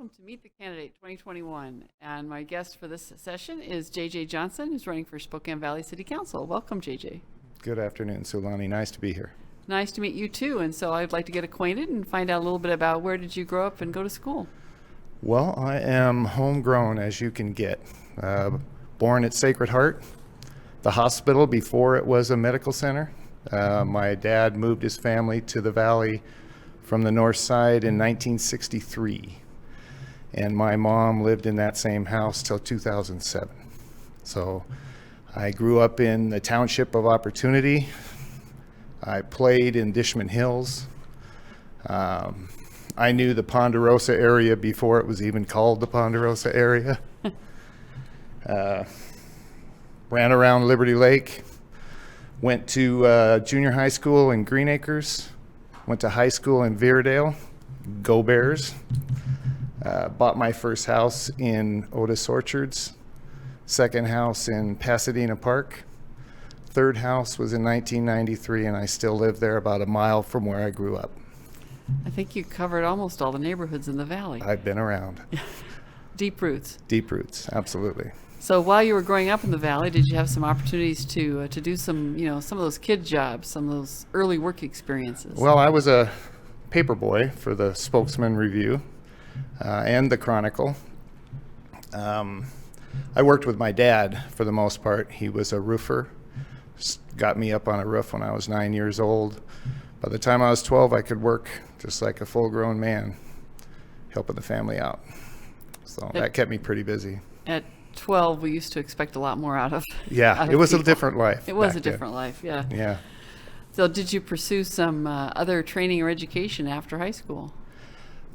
Welcome to Meet the Candidate 2021. And my guest for this session is JJ Johnson, who's running for Spokane Valley City Council. Welcome, JJ. Good afternoon, Lani. Nice to be here. Nice to meet you too. And so I'd like to get acquainted and find out a little bit about where did you grow up and go to school? Well, I am homegrown as you can get. Born at Sacred Heart, the hospital before it was a medical center. My dad moved his family to the valley from the north side in 1963. And my mom lived in that same house till 2007. So I grew up in the Township of Opportunity. I played in Dishman Hills. I knew the Ponderosa area before it was even called the Ponderosa area. Ran around Liberty Lake. Went to junior high school in Green Acres. Went to high school in Veerdale. Go Bears. Bought my first house in Otis Orchards. Second house in Pasadena Park. Third house was in 1993, and I still live there about a mile from where I grew up. I think you covered almost all the neighborhoods in the valley. I've been around. Deep roots. Deep roots, absolutely. So while you were growing up in the valley, did you have some opportunities to do some, some of those kid jobs, some of those early work experiences? Well, I was a paper boy for the Spokesman Review and the Chronicle. I worked with my dad for the most part. He was a roofer. Got me up on a roof when I was 9 years old. By the time I was 12, I could work just like a full-grown man, helping the family out. So that kept me pretty busy. At 12, we used to expect a lot more out of it was people. A different life. It was a then. different life, yeah. Yeah. So did you pursue some other training or education after high school?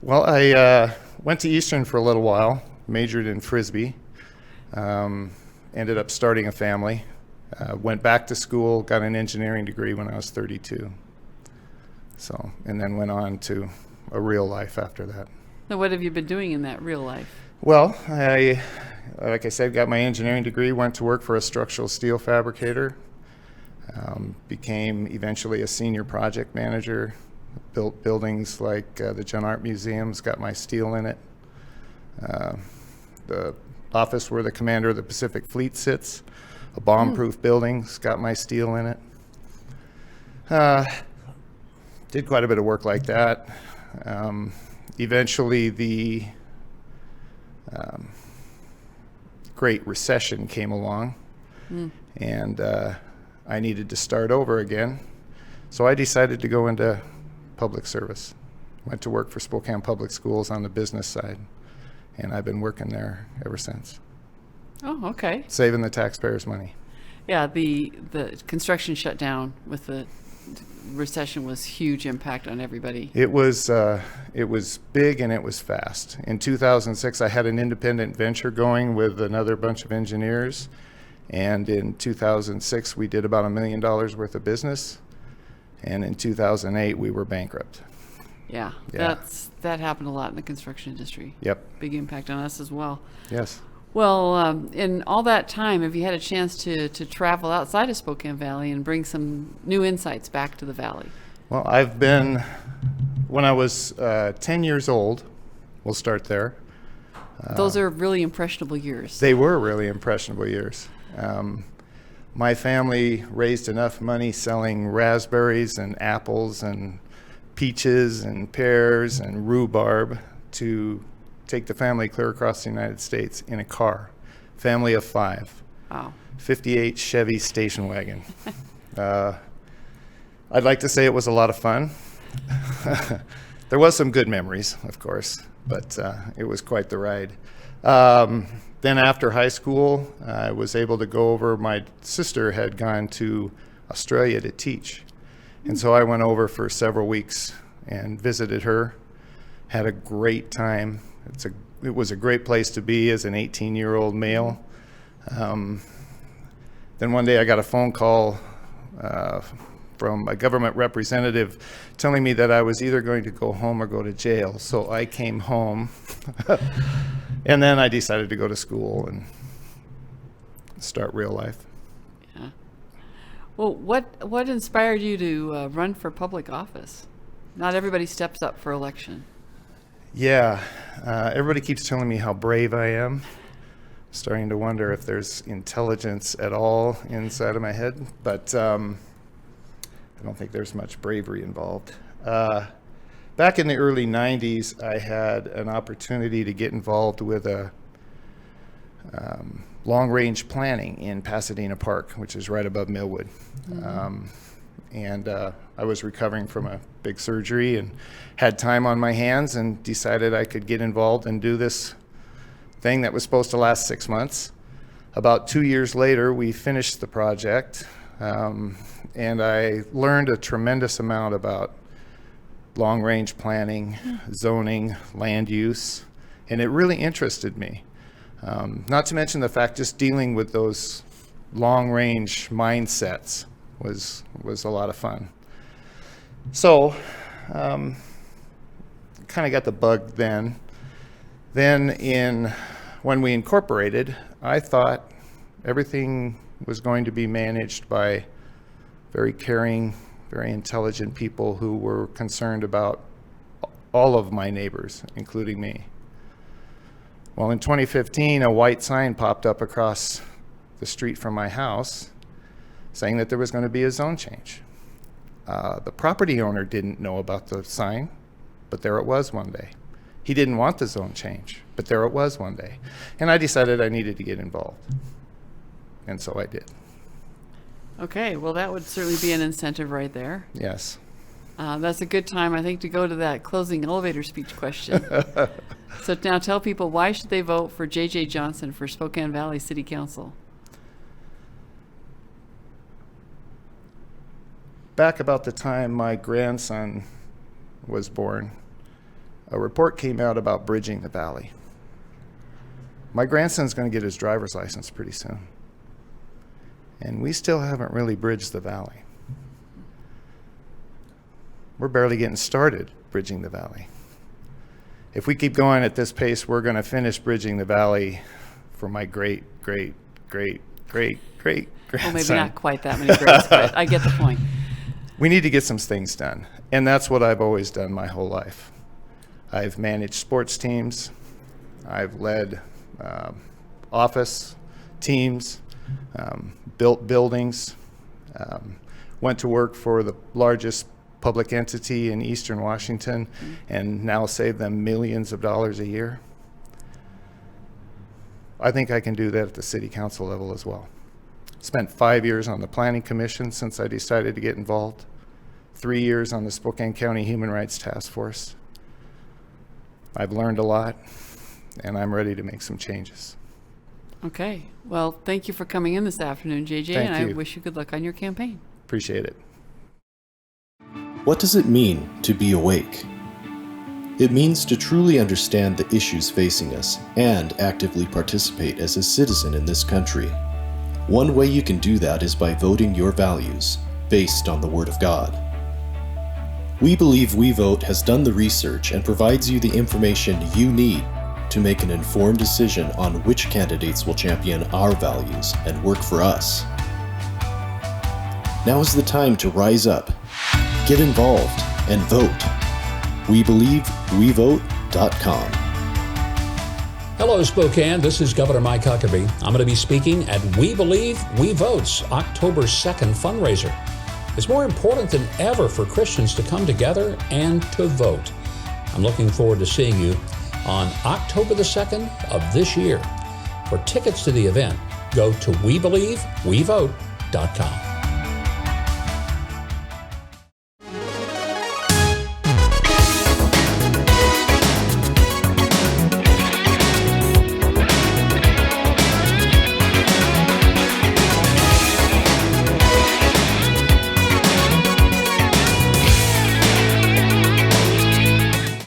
Well, I went to Eastern for a little while, majored in Frisbee, ended up starting a family, went back to school, got an engineering degree when I was 32. So, and then went on to a real life after that. So what have you been doing in that real life? Well, like I said, got my engineering degree, went to work for a structural steel fabricator, became eventually a senior project manager, built buildings like the John Art Museums, got my steel in it. The office where the commander of the Pacific Fleet sits, a bomb-proof building's got my steel in it. Did quite a bit of work like that. Eventually, the Great Recession came along, and I needed to start over again. So I decided to go into public service. Went to work for Spokane Public Schools on the business side, and I've been working there ever since. Oh, okay. Saving the taxpayers' money. Yeah, the construction shutdown with the recession was huge impact on everybody. It was big and it was fast. In 2006, I had an independent venture going with another bunch of engineers, and in 2006 we did about $1 million worth of business, and in 2008 we were bankrupt. Yeah. That happened a lot in the construction industry. Yep. Big impact on us as well. Yes. Well, in all that time, have you had a chance to travel outside of Spokane Valley and bring some new insights back to the valley? Well, when I was 10 years old, we'll start there. Those are really impressionable years. They were really impressionable years. My family raised enough money selling raspberries and apples and peaches and pears and rhubarb to take the family clear across the United States in a car. Family of 5. Wow. 58 Chevy station wagon. I'd like to say it was a lot of fun. There was some good memories, of course, but it was quite the ride. Then after high school, I was able to go over. My sister had gone to Australia to teach, and so I went over for several weeks and visited her. Had a great time. It was a great place to be as an 18-year-old male. Then one day I got a phone call from a government representative telling me that I was either going to go home or go to jail. So I came home, and then I decided to go to school and start real life. Yeah. Well, what inspired you to run for public office? Not everybody steps up for election. Yeah, everybody keeps telling me how brave I am. Starting to wonder if there's intelligence at all inside of my head, but I don't think there's much bravery involved. Back in the early 90s, I had an opportunity to get involved with a long-range planning in Pasadena Park, which is right above Millwood. And I was recovering from a big surgery and had time on my hands and decided I could get involved and do this thing that was supposed to last 6 months. About 2 years later, we finished the project, and I learned a tremendous amount about long-range planning, zoning, land use, and it really interested me. Not to mention the fact just dealing with those long-range mindsets was a lot of fun. So, kind of got the bug then. Then when we incorporated, I thought everything was going to be managed by very caring, very intelligent people who were concerned about all of my neighbors, including me. Well, in 2015, a white sign popped up across the street from my house saying that there was going to be a zone change. The property owner didn't know about the sign, but there it was one day. He didn't want the zone change, but there it was one day. And I decided I needed to get involved. And so I did. Okay, well, that would certainly be an incentive right there. Yes. That's a good time, I think, to go to that closing elevator speech question. So now tell people, why should they vote for J.J. Johnson for Spokane Valley City Council? Back about the time my grandson was born, a report came out about bridging the valley. My grandson's going to get his driver's license pretty soon. And we still haven't really bridged the valley. We're barely getting started bridging the valley. If we keep going at this pace, we're going to finish bridging the valley for my great grandson. Well, maybe not quite that many grades, but I get the point. We need to get some things done, and that's what I've always done my whole life. I've managed sports teams, I've led office teams, built buildings, went to work for the largest public entity in Eastern Washington, and now save them millions of dollars a year. I think I can do that at the city council level as well. Spent 5 years on the planning commission since I decided to get involved. 3 years on the Spokane County Human Rights Task Force. I've learned a lot, and I'm ready to make some changes. Okay. Well, thank you for coming in this afternoon, JJ, Thank and you. I wish you good luck on your campaign. Appreciate it. What does it mean to be awake? It means to truly understand the issues facing us and actively participate as a citizen in this country. One way you can do that is by voting your values, based on the Word of God. We believe We Vote has done the research and provides you the information you need to make an informed decision on which candidates will champion our values and work for us. Now is the time to rise up, get involved, and vote. WeBelieveWeVote.com. Hello, Spokane. This is Governor Mike Huckabee. I'm going to be speaking at We Believe, We Vote's October 2nd fundraiser. It's more important than ever for Christians to come together and to vote. I'm looking forward to seeing you on October the 2nd of this year. For tickets to the event, go to WeBelieveWeVote.com.